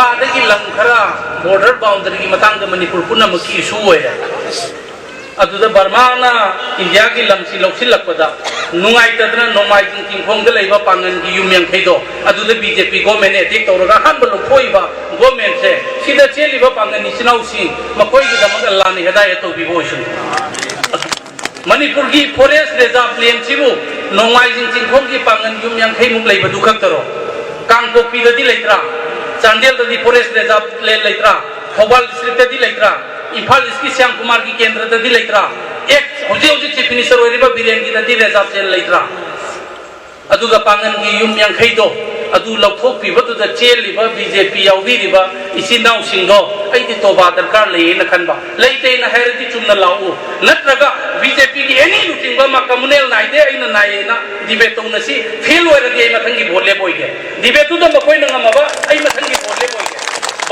Burma lump खरा border boundary की Manipur पुनमक issue होए बर्मा इंडिया की लम से लौसीलपद नुंगाइतदना नोंमाइजिंग चिंखोंग लेब पांगन की यूम यांखैदो बीजेपी गवर्नमेंट एटेक तौरगा हानब लौथोइब गवर्नमेंट से सिदा चेलिब पांगन इचिनाउसी मखोइगिदमक लान हिदायत तौबिबोइसु मणिपुर की फॉरेस्ट रिजर्व लैंड सिबु नोंमाइजिंग चिंखोंग की पांगन यूम यांखैमुक लेबदु खक्तरो कांगपोकपीददि लेत्रा चांदेलददि फॉरेस्ट रिजर्व लैंड लेत्रा थौबाल डिस्ट्रिक्टदि लेत्रा इम्फाल इसकी श्याम कुमार की केंद्रददि लेत्रा एक हौजिक चीफ मिनिस्टर होइरिबा बिरेनगिददि रिजर्व लैंड लेत्रा अदुगा पांगन की यूम यांखैदो अदु लौथोकपिबदुदा चेलिब बीजेपी याउबिरिबा इसिनाउसिंगो अइदि तोबा दरकार लेना खनबा लेतेना हैरदि चुमना लाउ नत्रगा बीजेपी की एनी लुटिंगबा मा कम्युनल नाइदे अइना नायेना डिबेट तौनसी फेल होइरदि अइ मथंगी भोले बोइगे डिबेटुदा मखोइना ngamaबा अइ मथंगी भोले बोइगे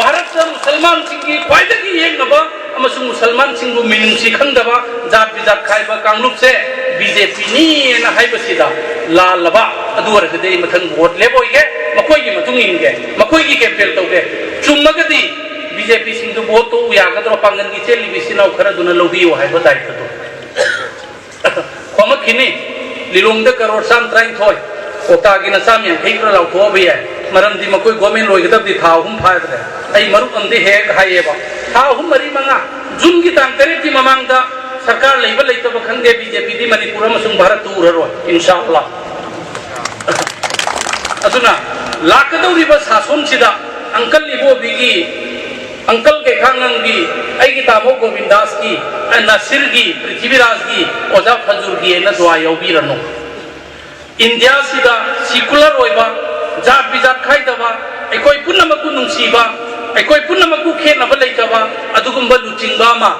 भारत मुसलमान सिंगी ख्वाइदगी येंगनबा अमसुंग मुसलमान सिंगु मिनुंगसी खंगदबा जात बिजात खाइबा कांगलुप से बीजेपी नी ना हाइबसिदा लालबा अदुवरगदे मथंग वोट लेबोइगे मखोइगी मतुंग इनगे मखोइगी कैंपेन तौगे चुम्मगदि बीजेपी सिंगु वोट तो यागदरो पांगन की चेली बिसिनाव खरा दुना लौबियो हाइबा दायित्व तो खोमखिनी लिलोंगदे करोड़ सान त्राइन थोय कोटागी नसाम यांखैक्र लाउथोबे याय मरमदि मकोइ गवर्नमेंट लोइगदबदि था हुम फायद्रे अइ मरुप अंदे हेग हाइएबा था हुम मरी मंगा जून की तांग 3 की ममांगदा सरकार लेबा लेतब खंगे बीजेपी दी मणिपुर अमसुंग भारत उररो इंशाअल्लाह अदुना लाकदौरिबा सासोन सिदा अंकल लिबो बिगी अंकल के खांगंगी अइगी तामो गोविंदास की नसीर की पृथ्वीराज की ओजा फजूर की न दुआ यौबिरनो इंडिया सिदा सेकुलर होइबा जात बिजात खाइदबा एकोइ पुनमकु नुंसीबा एकोइ पुनमकु खेनबा लेतबा अदुगुंबा लुचिंबा मा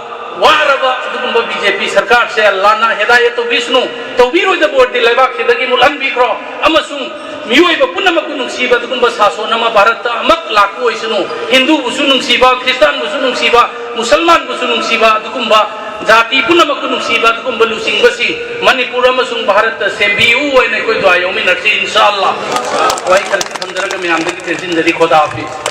वारबा अदुगुंबा बीजेपी सरकार से अल्लाह हिदायत तो विष्णु तो विरोध बोर्ड लेबाक सिदगी मुलन बिखरो अमसुंग मियोइबा पुनमकु नुंसीबा अदुगुंबा सासोन अमा भारत अमक लाकु ओइसनु हिंदू बुसु नुंसीबा क्रिस्तान बुसु नुंसीबा मुसलमान बुसु नुंसीबा अदुगुंबा जाति पुनमकु नुंसीबा अदुगुंबा लुचिंगबसी मणिपुर अमसुंग भारत सेंबियु ओइने कोइ दुआ यौमिनरसी इंशाअल्लाह वाइ खरसी थमजरगा मियामदगी तेजिन जरी खुदा हाफिज।